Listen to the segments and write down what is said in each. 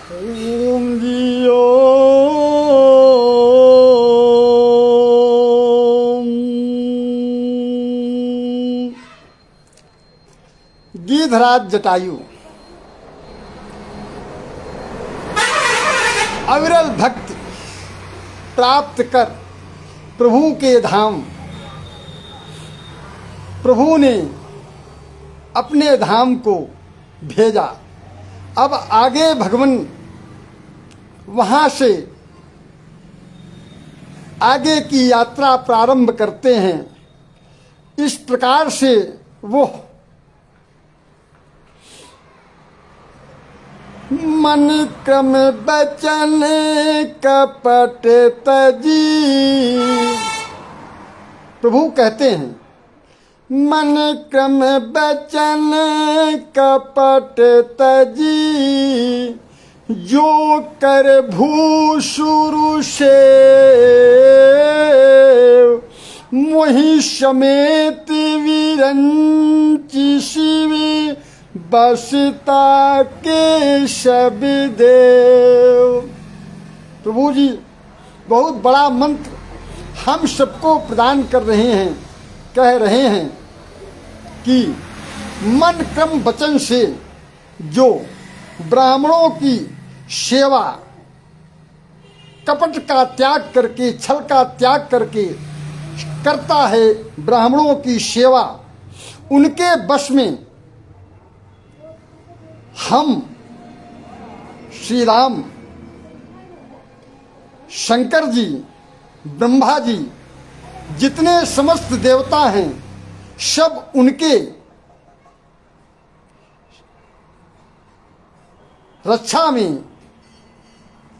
ओम जी ओम। गिधराज जटायु अविरल भक्ति प्राप्त कर प्रभु के धाम। प्रभु ने अपने धाम को भेजा। अब आगे भगवान वहाँ से आगे की यात्रा प्रारंभ करते हैं। इस प्रकार से वो मन क्रम बचन कपट तजी। प्रभु कहते हैं मन क्रम बचन कपट तजी, जो कर भूषुरु से मोहि समेत विरंचि शिवी बसता के सब देव। प्रभु जी बहुत बड़ा मंत्र हम सबको प्रदान कर रहे हैं। कह रहे हैं कि मन क्रम वचन से जो ब्राह्मणों की सेवा, कपट का त्याग करके, छल का त्याग करके करता है, ब्राह्मणों की सेवा, उनके वश में हम श्री राम, शंकर जी, ब्रह्मा जी, जितने समस्त देवता हैं, सब उनके रक्षा में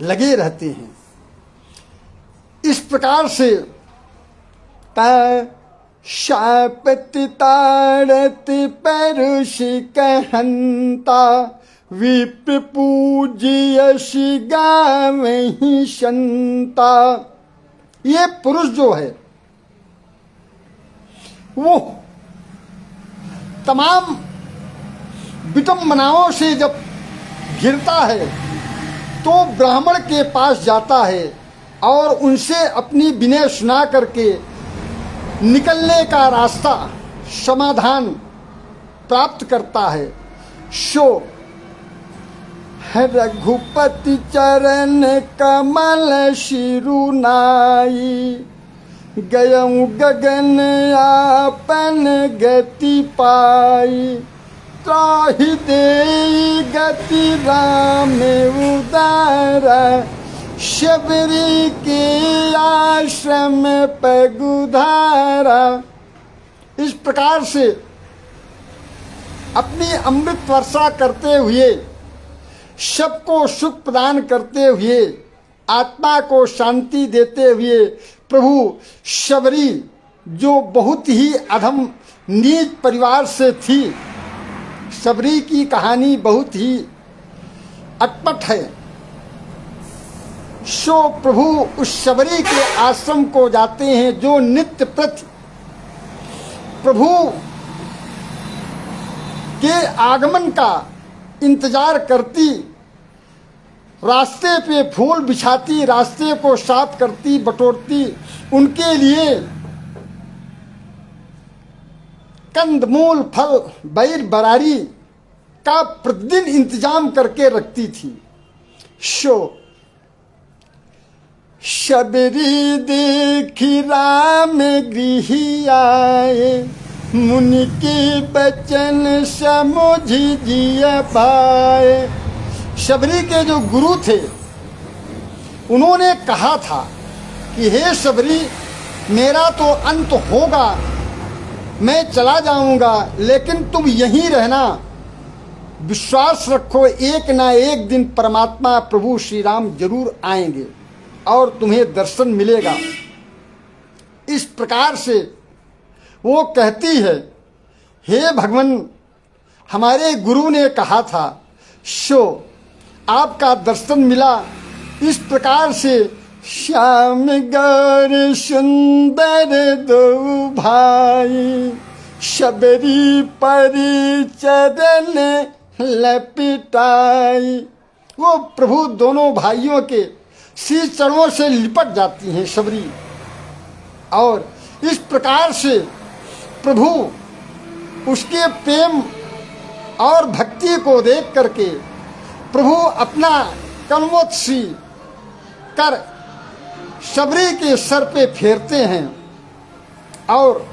लगे रहते हैं। इस प्रकार से शापति ताड़त परुष कहंता, विप्र पूज्यसि गावहि संता। ये पुरुष जो है वो तमाम विडंबनाओं से जब घिरता है तो ब्राह्मण के पास जाता है और उनसे अपनी विनय सुना करके निकलने का रास्ता, समाधान प्राप्त करता है। सो रघुपति चरण कमल शिरुनाई, गयऊँ गगन आपन गति पाई, त्राहि देई गति राम उदारा, शबरी के आश्रम पगुधारा। इस प्रकार से अपनी अमृत वर्षा करते हुए, सबको सुख प्रदान करते हुए, आत्मा को शांति देते हुए, प्रभु शबरी जो बहुत ही अधम नीच परिवार से थी, शबरी की कहानी बहुत ही अटपट है। सो प्रभु उस शबरी के आश्रम को जाते हैं, जो नित्य प्रति प्रभु के आगमन का इंतजार करती, रास्ते पे फूल बिछाती, रास्ते को साफ करती, बटोरती, उनके लिए कंदमूल, फल, बैर बरारी का प्रतिदिन इंतजाम करके रखती थी। सो शबरी देखी राम गृह आए, मुनि के बचन समझ जिया पाए। शबरी के जो गुरु थे उन्होंने कहा था कि हे शबरी, मेरा तो अंत होगा, मैं चला जाऊंगा, लेकिन तुम यहीं रहना, विश्वास रखो एक ना एक दिन परमात्मा प्रभु श्री राम जरूर आएंगे और तुम्हें दर्शन मिलेगा। इस प्रकार से वो कहती है, हे भगवान, हमारे गुरु ने कहा था, सो आपका दर्शन मिला। इस प्रकार से श्याम गौर सुंदर दो भाई, शबरी परी चरण लपिटाई। वो प्रभु दोनों भाइयों के श्री चरणों से लिपट जाती हैं शबरी। और इस प्रकार से प्रभु उसके प्रेम और भक्ति को देख करके प्रभु अपना कलमोत्सी कर शबरी के सर पे फेरते हैं और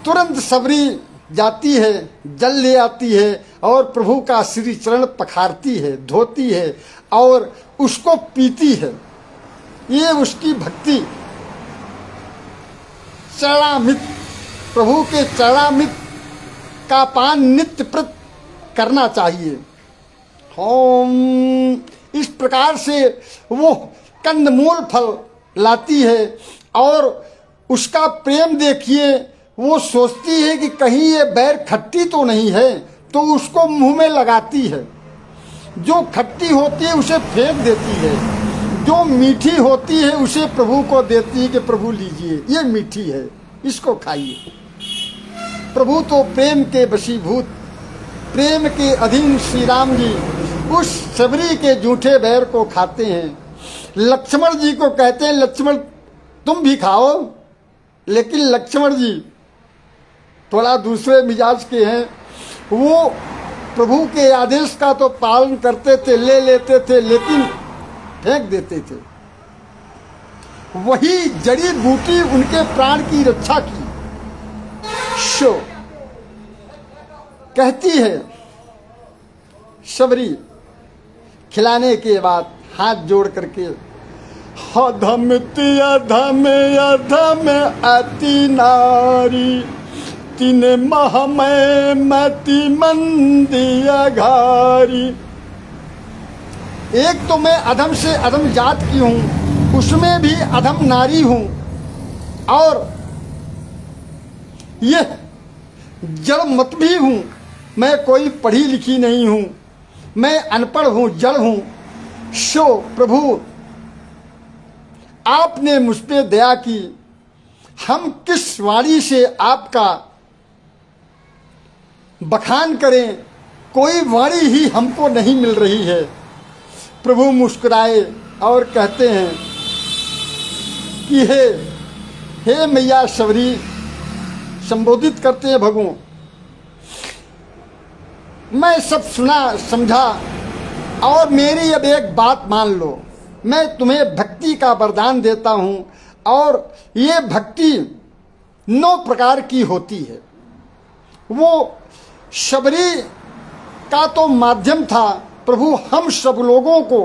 तुरंत शबरी जाती है, जल ले आती है और प्रभु का श्री चरण पखारती है, धोती है और उसको पीती है। ये उसकी भक्ति। चरणामृत, प्रभु के चरणामृत का पान नित्य प्रत करना चाहिए। इस प्रकार से वो कंदमूल फल लाती है और उसका प्रेम देखिए, वो सोचती है कि कहीं ये बैर खट्टी तो नहीं है, तो उसको मुंह में लगाती है। जो खट्टी होती है उसे फेंक देती है, जो मीठी होती है उसे प्रभु को देती है कि प्रभु लीजिए, ये मीठी है, इसको खाइए। प्रभु तो प्रेम के वशीभूत, प्रेम के अधीन श्री राम जी उस शबरी के जूठे बैर को खाते हैं। लक्ष्मण जी को कहते हैं, लक्ष्मण तुम भी खाओ। लेकिन लक्ष्मण जी थोड़ा दूसरे मिजाज के हैं। वो प्रभु के आदेश का तो पालन करते थे, ले लेते थे, लेकिन फेंक देते थे। वही जड़ी बूटी उनके प्राण की रक्षा की। शो कहती है शबरी खिलाने के बाद हाथ जोड़ करके, अधम अधम अधम अति नारी, तीन मह में मति मंदिया घारी। एक तो मैं अधम से अधम जात की हूं, उसमें भी अधम नारी हूं, और यह जड़ मत भी हूं। मैं कोई पढ़ी लिखी नहीं हूं, मैं अनपढ़ हूं, जड़ हूं। शो प्रभु आपने मुझ पे दया की, हम किस वाणी से आपका बखान करें, कोई वाणी ही हमको नहीं मिल रही है। प्रभु मुस्कुराए और कहते हैं कि हे मैया शबरी, संबोधित करते हैं भगवान, मैं सब सुना समझा और मेरी अब एक बात मान लो। मैं तुम्हें भक्ति का वरदान देता हूं और ये भक्ति 9 प्रकार की होती है। वो शबरी का तो माध्यम था, प्रभु हम सब लोगों को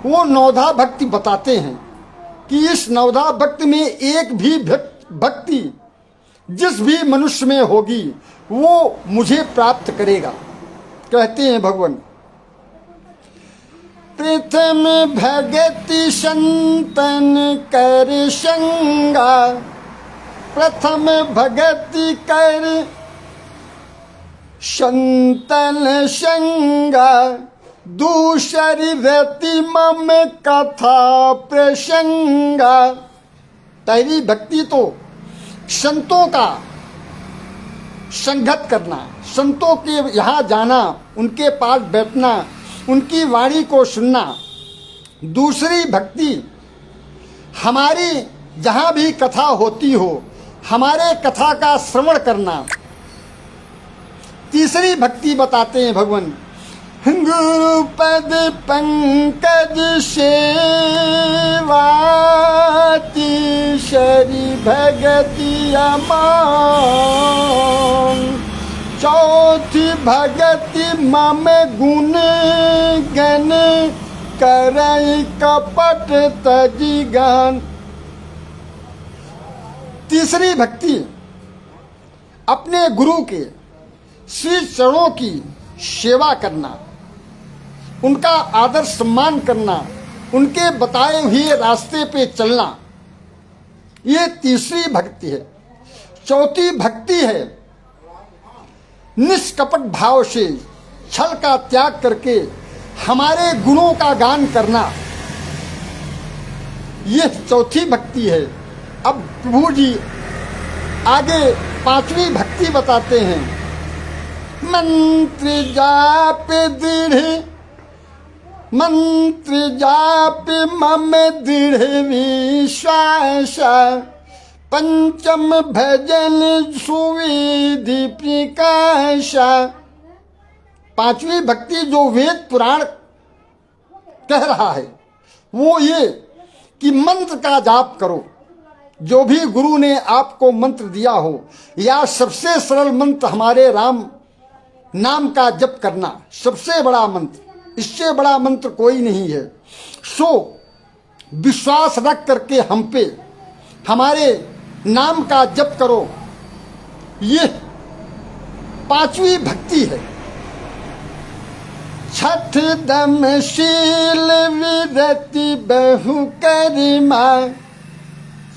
वो 9धा भक्ति बताते हैं कि इस 9धा भक्ति में एक भी भक्ति जिस भी मनुष्य में होगी वो मुझे प्राप्त करेगा। कहते हैं भगवान, प्रथम भगति संतन कर संगा, प्रथम भगति कर संतन संगा, दूसरी रति मम कथा प्रसंगा। पहली भक्ति तो संतों का संगत करना, संतों के यहाँ जाना, उनके पास बैठना, उनकी वाणी को सुनना। दूसरी भक्ति हमारी जहाँ भी कथा होती हो, हमारे कथा का श्रवण करना। तीसरी भक्ति बताते हैं भगवान, गुरु पद पंकज सेवा, तीसरी भगति अमान, चौथी भगति मम गुण गण, करई कपट तजी गान। तीसरी भक्ति अपने गुरु के श्री चरणों की सेवा करना, उनका आदर सम्मान करना, उनके बताए हुए रास्ते पे चलना, ये तीसरी भक्ति है। चौथी भक्ति है निष्कपट भाव से छल का त्याग करके हमारे गुणों का गान करना, ये चौथी भक्ति है। अब प्रभु जी आगे पांचवी भक्ति बताते हैं, मंत्र जाप दृढ़ मंत्र जाप मम दृढ़ विश्वास, पंचम भजन सुविधि प्रकाश। पांचवी भक्ति जो वेद पुराण कह रहा है वो ये कि मंत्र का जाप करो। जो भी गुरु ने आपको मंत्र दिया हो, या सबसे सरल मंत्र हमारे राम नाम का जप करना सबसे बड़ा मंत्र, इससे बड़ा मंत्र कोई नहीं है। सो विश्वास रख करके हम पे हमारे नाम का जप करो। ये पांचवी भक्ति है। छठ दम शील विरति बहु करिमा,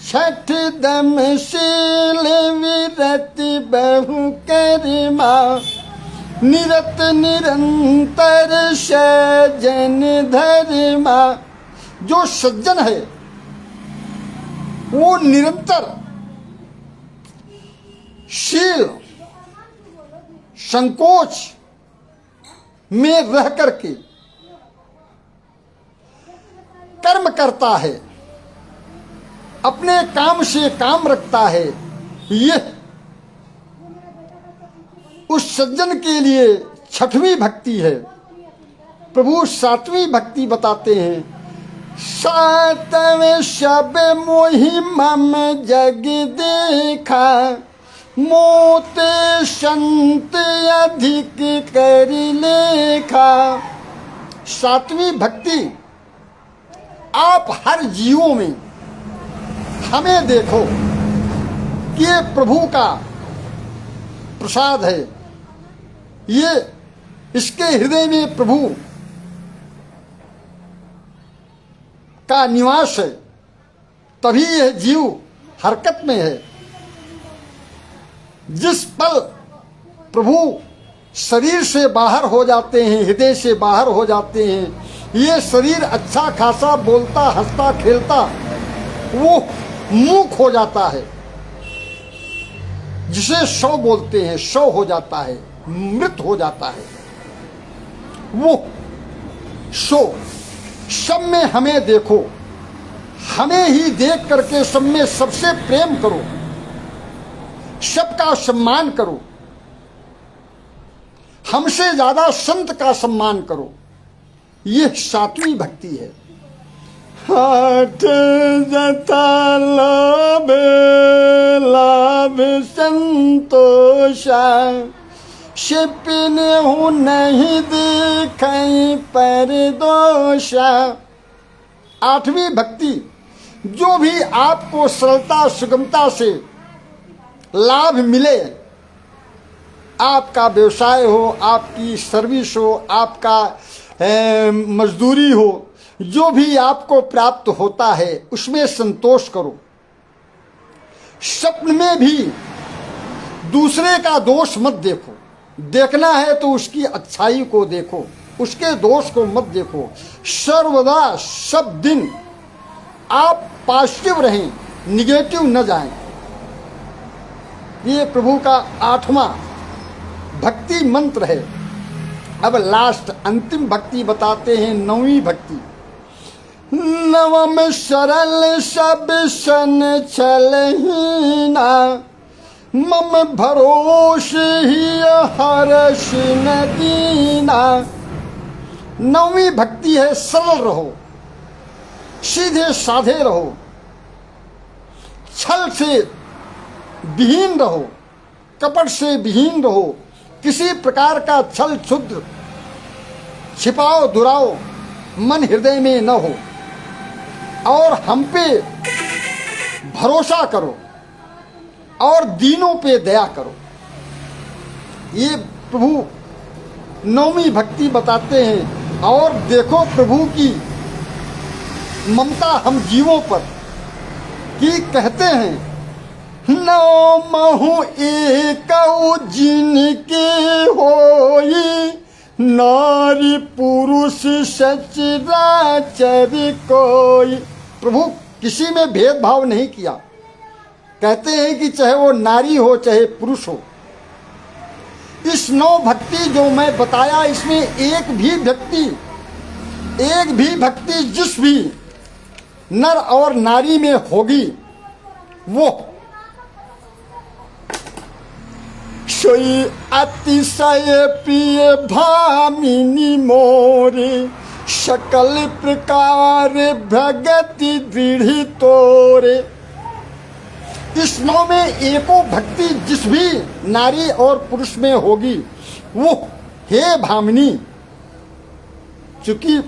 छठ दम शील विरति बहु करिमा, निरत निरंतर सज्जन धर्मा। जो सज्जन है वो निरंतर शील संकोच में रह करके कर्म करता है, अपने काम से काम रखता है। ये उस सज्जन के लिए छठवीं भक्ति है। प्रभु सातवीं भक्ति बताते हैं। सातवें सब मोहि मम जग देखा, मोते संत अधिक कर लेखा। सातवीं भक्ति, आप हर जीवों में हमें देखो कि ये प्रभु का प्रसाद है, ये इसके हृदय में प्रभु का निवास है, तभी यह जीव हरकत में है। जिस पल प्रभु शरीर से बाहर हो जाते हैं, हृदय से बाहर हो जाते हैं, ये शरीर अच्छा खासा बोलता हंसता खेलता वो मूक हो जाता है, जिसे शव बोलते हैं, शव हो जाता है, मृत हो जाता है। वो शव सब में हमें देखो, हमें ही देख करके सब में सबसे प्रेम करो, सबका सम्मान करो, हमसे ज्यादा संत का सम्मान करो। यह सातवीं भक्ति है। हाथ जता लाभ लाभ संतोषा, शिपिन हूँ नहीं दिखाई पर दोषा। आठवीं भक्ति, जो भी आपको सरलता सुगमता से लाभ मिले, आपका व्यवसाय हो, आपकी सर्विस हो, आपका मजदूरी हो, जो भी आपको प्राप्त होता है उसमें संतोष करो। स्वप्न में भी दूसरे का दोष मत देखो, देखना है तो उसकी अच्छाई को देखो, उसके दोष को मत देखो। सर्वदा सब दिन आप पॉजिटिव रहें, निगेटिव न जाएं। ये प्रभु का आठवां भक्ति मंत्र है। अब लास्ट अंतिम भक्ति बताते हैं, नौवीं भक्ति। नवम सरल सब सन छलहीना, मम भरोस ही हर्ष न दीना। नौवीं भक्ति है, सरल रहो, सीधे साधे रहो, छल से विहीन रहो, कपट से विहीन रहो, किसी प्रकार का छल क्षुद्र छिपाओ दुराओ मन हृदय में न हो, और हम पे भरोसा करो और दीनों पे दया करो। ये प्रभु नौवीं भक्ति बताते हैं। और देखो प्रभु की ममता हम जीवों पर कि कहते हैं, नौ महु एक जिनके होई, नारी पुरुष सचराचर कोई। प्रभु किसी में भेदभाव नहीं किया। कहते हैं कि चाहे वो नारी हो चाहे पुरुष हो। इस नौ भक्ति जो मैं बताया, इसमें एक भी व्यक्ति एक भी भक्ति जिस भी नर और नारी में होगी वो सोई अतिशय प्रिय भामिनी मोरे, सकल प्रकार भगति दृढ़ तोरे। इस नौ में एको भक्ति जिस भी नारी और पुरुष में होगी वो हे भामिनी, चूंकि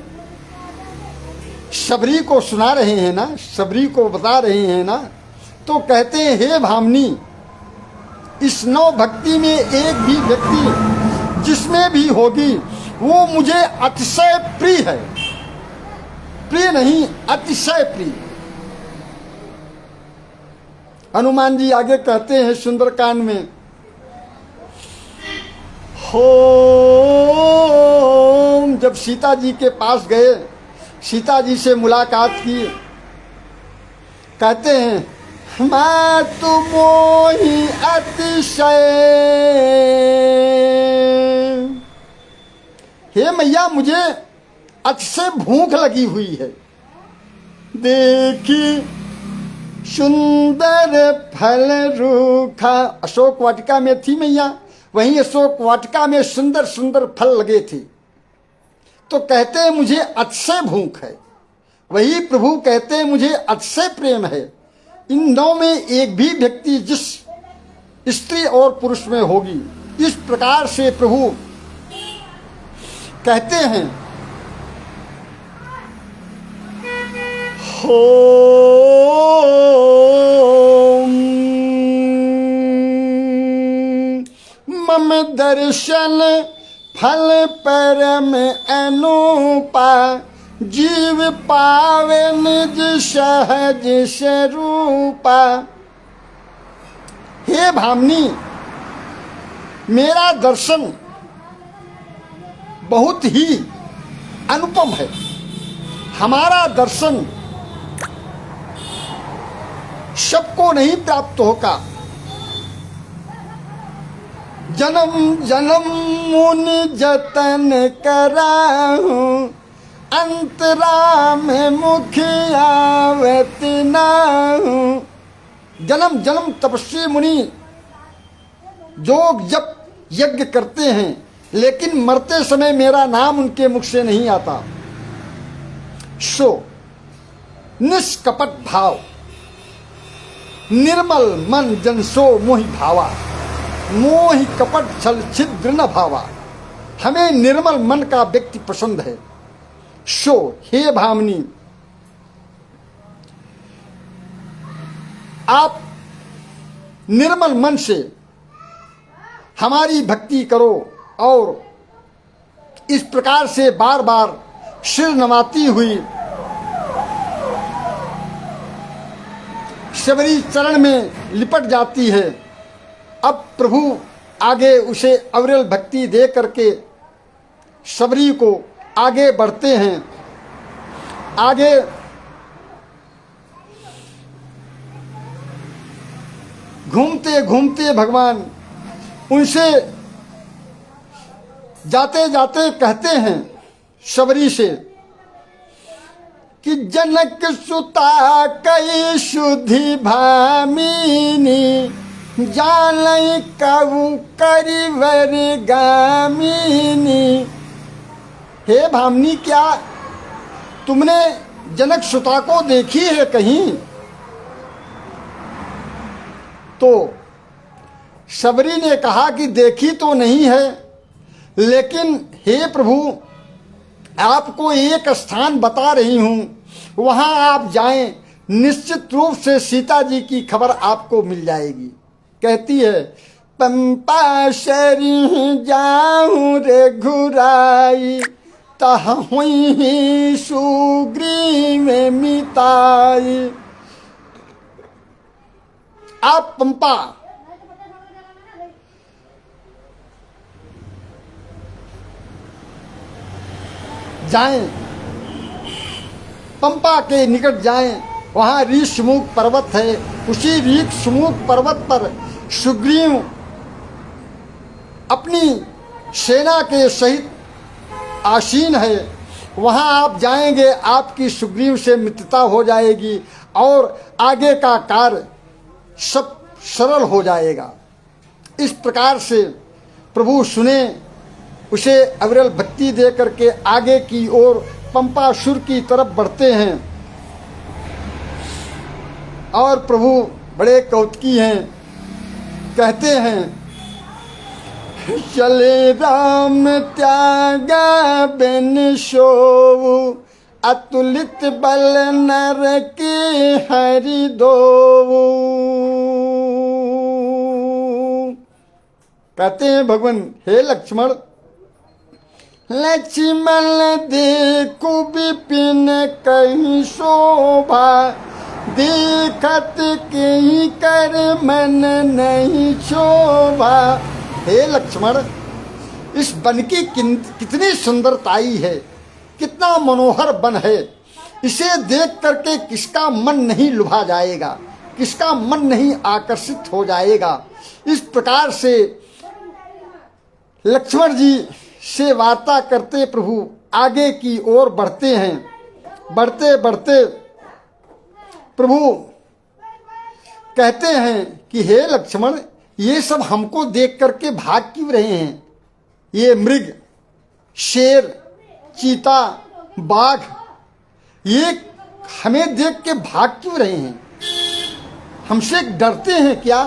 शबरी को सुना रहे हैं ना, शबरी को बता रहे हैं ना, तो कहते हैं हे भामिनी, इस नौ भक्ति में एक भी व्यक्ति जिसमें भी होगी वो मुझे अतिशय प्रिय है। प्रिय नहीं, अतिशय प्रिय। हनुमान जी आगे कहते हैं सुंदरकांड में, हो जब सीता जी के पास गए, सीता जी से मुलाकात की, कहते हैं मैं तो मोही अतिशय, हे मैया मुझे अतिशय भूख लगी हुई है। देखी सुंदर फल रूखा, अशोक वाटिका में थी मैया, वहीं अशोक वाटिका में सुंदर सुंदर फल लगे थे। तो कहते हैं मुझे अतिशय भूख है, वही प्रभु कहते हैं मुझे अतिशय प्रेम है। इन नौ में एक भी व्यक्ति जिस स्त्री और पुरुष में होगी, इस प्रकार से प्रभु कहते हैं हो मम दर्शन फल परम अनुपा, जीव पावे निज सहज स्वरूपा। हे भामिनी, मेरा दर्शन बहुत ही अनुपम है। हमारा दर्शन सबको नहीं प्राप्त होगा। जन्म जन्म मुनि जतन कराहूं, अंतरा में मुख आवत नाहूं। जन्म जन्म तपस्वी मुनि जोग जप यज्ञ करते हैं, लेकिन मरते समय मेरा नाम उनके मुख से नहीं आता। सो निष्कपट भाव, निर्मल मन जन सो मोहि भावा, मोहि कपट छल छिद्र न भावा। हमें निर्मल मन का व्यक्ति पसंद है। सो हे भामिनी, आप निर्मल मन से हमारी भक्ति करो और इस प्रकार से बार बार सिर नवाती हुई शबरी चरण में लिपट जाती है। अब प्रभु आगे उसे अविरल भक्ति दे करके शबरी को आगे बढ़ते हैं। आगे घूमते घूमते भगवान उनसे जाते जाते कहते हैं शबरी से कि जनक सुता कई शुद्धि भामिनी, जानई कऊ करिवर गामिनी। हे भामिनी, क्या तुमने जनक सुता को देखी है कहीं? तो शबरी ने कहा कि देखी तो नहीं है, लेकिन हे प्रभु आपको एक स्थान बता रही हूं, वहां आप जाएं, निश्चित रूप से सीता जी की खबर आपको मिल जाएगी। कहती है पंपा शरी जाऊं रे घुराई, तह हुई सुग्रीव मिताई। आप पंपा जाएं, पंपा के निकट जाएं, वहां ऋषमुख पर्वत है। उसी ऋषमुख पर्वत पर सुग्रीव अपनी सेना के सहित आसीन है। वहां आप जाएंगे, आपकी सुग्रीव से मित्रता हो जाएगी और आगे का कार्य सब सरल हो जाएगा। इस प्रकार से प्रभु सुने, उसे अविरल भक्ति दे करके आगे की ओर पंपासुर की तरफ बढ़ते हैं। और प्रभु बड़े कौतुकी हैं, कहते हैं चले राम त्यागा बिन सोऊ, अतुलित बल नर के हरि दोऊ। कहते हैं भगवान, हे लक्ष्मण, लक्ष्मण देखो विपिन कहीं शोभा, देखत कहीं कर मन नहीं शोभा। हे लक्ष्मण, इस वन की कितनी सुंदरताई है, कितना मनोहर वन है। इसे देख करके किसका मन नहीं लुभा जाएगा, किसका मन नहीं आकर्षित हो जाएगा। इस प्रकार से लक्ष्मण जी से वार्ता करते प्रभु आगे की ओर बढ़ते हैं। बढ़ते बढ़ते प्रभु कहते हैं कि हे लक्ष्मण, ये सब हमको देख करके भाग क्यों रहे हैं? ये मृग, शेर, चीता, बाघ, ये हमें देख के भाग क्यों रहे हैं? हमसे डरते हैं क्या?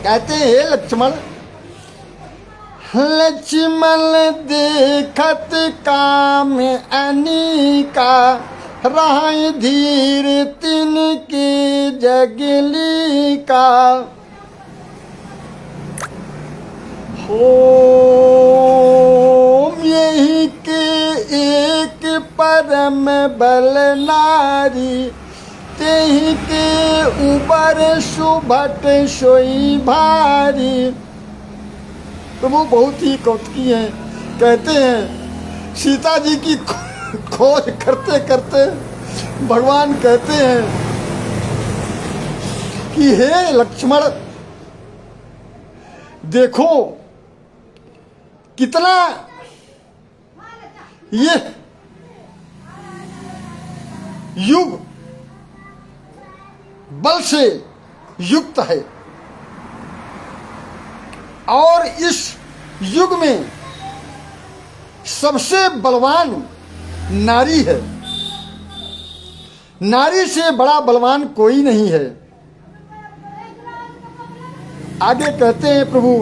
कहते हैं हे लक्ष्मण, लक्ष्मण देखत काम अनीका, राय धीर तिनके जगली का। होम यही के एक परम बल नारी, तेहि के ऊपर सुभट सोई भारी। प्रभु बहुत ही कौतुकी हैं। कहते हैं सीता जी की खोज करते करते भगवान कहते हैं कि हे लक्ष्मण, देखो कितना ये युग बल से युक्त है और इस युग में सबसे बलवान नारी है। नारी से बड़ा बलवान कोई नहीं है। आगे कहते हैं प्रभु,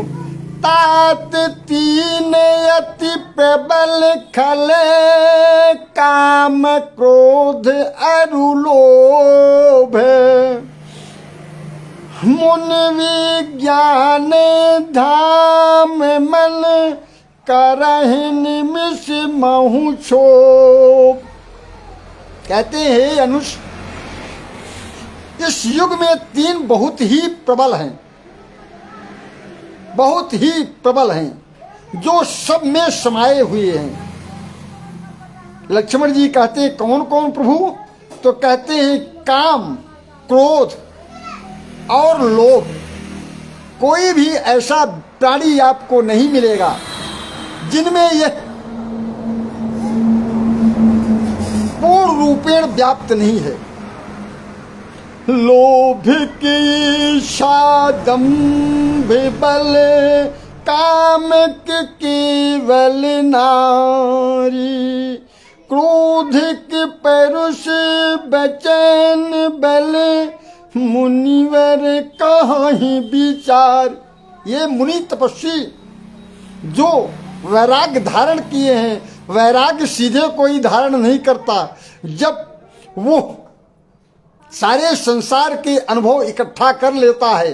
तात तीन अति प्रबल खले, काम क्रोध अरु लोभ, मुन विज्ञान धाम मन, करहि निमिष महु क्षोभ। कहते हैं अनुष, इस युग में तीन बहुत ही प्रबल हैं, बहुत ही प्रबल हैं, जो सब में समाये हुए हैं। लक्ष्मण जी कहते हैं कौन कौन प्रभु? तो कहते हैं काम, क्रोध और लोभ। कोई भी ऐसा प्राणी आपको नहीं मिलेगा जिनमें यह पूर्ण रूपेण व्याप्त नहीं है। लोभ की दंभ बल, काम के केवल नारी, क्रोध के परुष बचन बल, मुनिवर कहीं विचार। ये मुनि तपस्वी जो वैराग्य धारण किए हैं, वैराग्य सीधे कोई धारण नहीं करता। जब वो सारे संसार के अनुभव इकट्ठा कर लेता है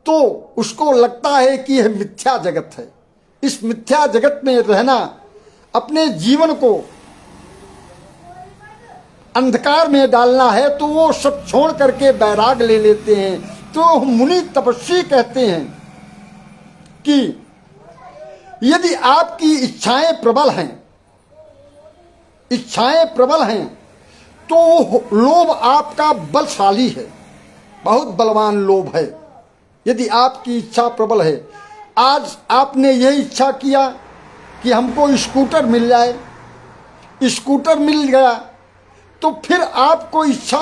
तो उसको लगता है कि यह मिथ्या जगत है। इस मिथ्या जगत में रहना, अपने जीवन को अंधकार में डालना है, तो वो सब छोड़ करके बैराग ले लेते हैं। तो मुनि तपस्वी कहते हैं कि यदि आपकी इच्छाएं प्रबल हैं, इच्छाएं प्रबल हैं, तो लोभ आपका बलशाली है, बहुत बलवान लोभ है। यदि आपकी इच्छा प्रबल है, आज आपने यह इच्छा किया कि हमको स्कूटर मिल जाए, स्कूटर मिल गया तो फिर आपको इच्छा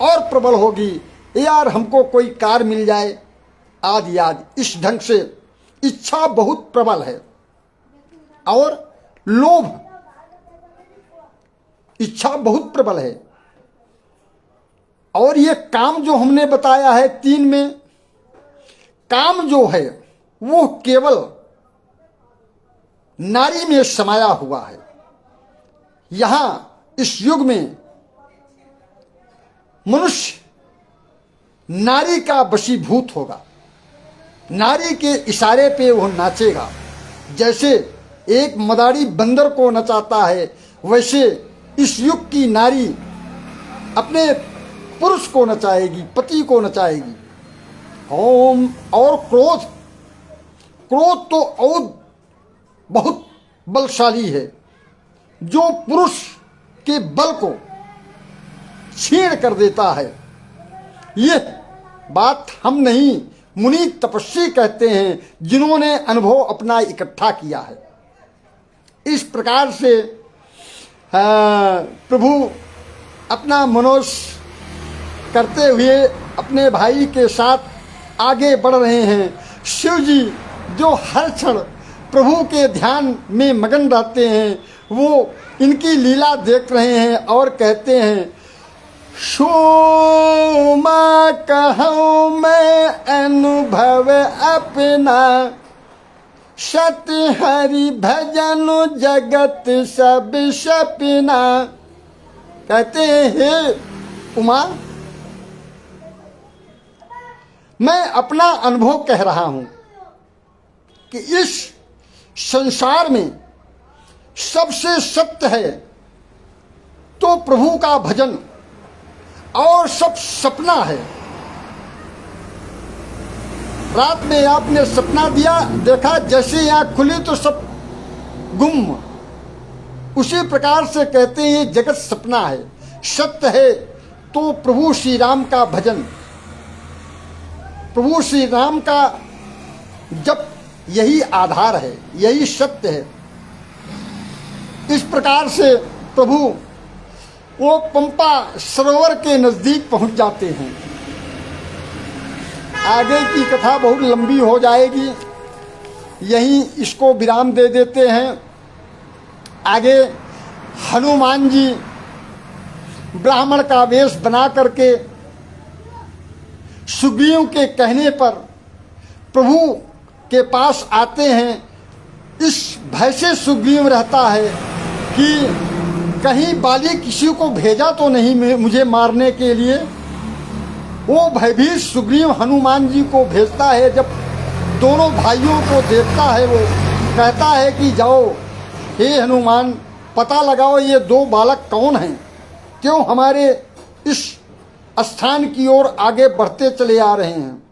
और प्रबल होगी, यार हमको कोई कार मिल जाए आदि आदि। इस ढंग से इच्छा बहुत प्रबल है। और लोभ, इच्छा बहुत प्रबल है। और ये काम जो हमने बताया है 3 में, काम जो है वो केवल नारी में समाया हुआ है। यहां इस युग में मनुष्य नारी का वशीभूत होगा, नारी के इशारे पे वो नाचेगा। जैसे एक मदारी बंदर को नचाता है, वैसे इस युग की नारी अपने पुरुष को नचाएगी, पति को नचाएगी। ओम। और क्रोध, क्रोध तो और बहुत बलशाली है, जो पुरुष के बल को छीण कर देता है। ये बात हम नहीं, मुनि तपस्वी कहते हैं, जिन्होंने अनुभव अपना इकट्ठा किया है। इस प्रकार से प्रभु अपना मनोज करते हुए अपने भाई के साथ आगे बढ़ रहे हैं। शिव जी जो हर क्षण प्रभु के ध्यान में मगन रहते हैं, वो इनकी लीला देख रहे हैं और कहते हैं, शोमा कहूँ मैं अनुभव अपना, सत हरि भजन जगत सब सपना। कहते हैं, हे उमा, मैं अपना अनुभव कह रहा हूं कि इस संसार में सबसे सत्य है तो प्रभु का भजन, और सब सपना है। रात में आपने सपना दिया, देखा, जैसे आंख खुली तो सब गुम। उसी प्रकार से कहते हैं ये जगत सपना है, सत्य है तो प्रभु श्री राम का भजन, प्रभु श्री राम का जप, यही आधार है, यही सत्य है। इस प्रकार से प्रभु वो पंपा सरोवर के नजदीक पहुंच जाते हैं। आगे की कथा बहुत लंबी हो जाएगी, यहीं इसको विराम दे देते हैं। आगे हनुमान जी ब्राह्मण का वेश बना करके सुग्रीव के कहने पर प्रभु के पास आते हैं। इस भय से सुग्रीव रहता है कि कहीं बाली किसी को भेजा तो नहीं मुझे मारने के लिए। वो भयभीत सुग्रीव हनुमान जी को भेजता है। जब दोनों भाइयों को देखता है, वो कहता है कि जाओ, हे हनुमान, पता लगाओ ये 2 बालक कौन हैं, क्यों हमारे इस स्थान की ओर आगे बढ़ते चले आ रहे हैं।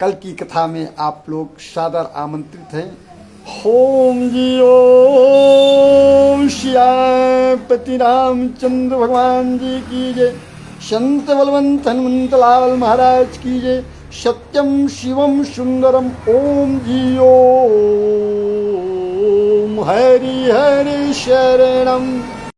कल की कथा में आप लोग सादर आमंत्रित हैं। ओम जी ओम श्यामपति रामचंद्र भगवान जी की जय। संत बलवंत हनुमंत लाल महाराज की जय। सत्यम शिवम सुंदरम। ओम जी ओम हरि हरि शरणम।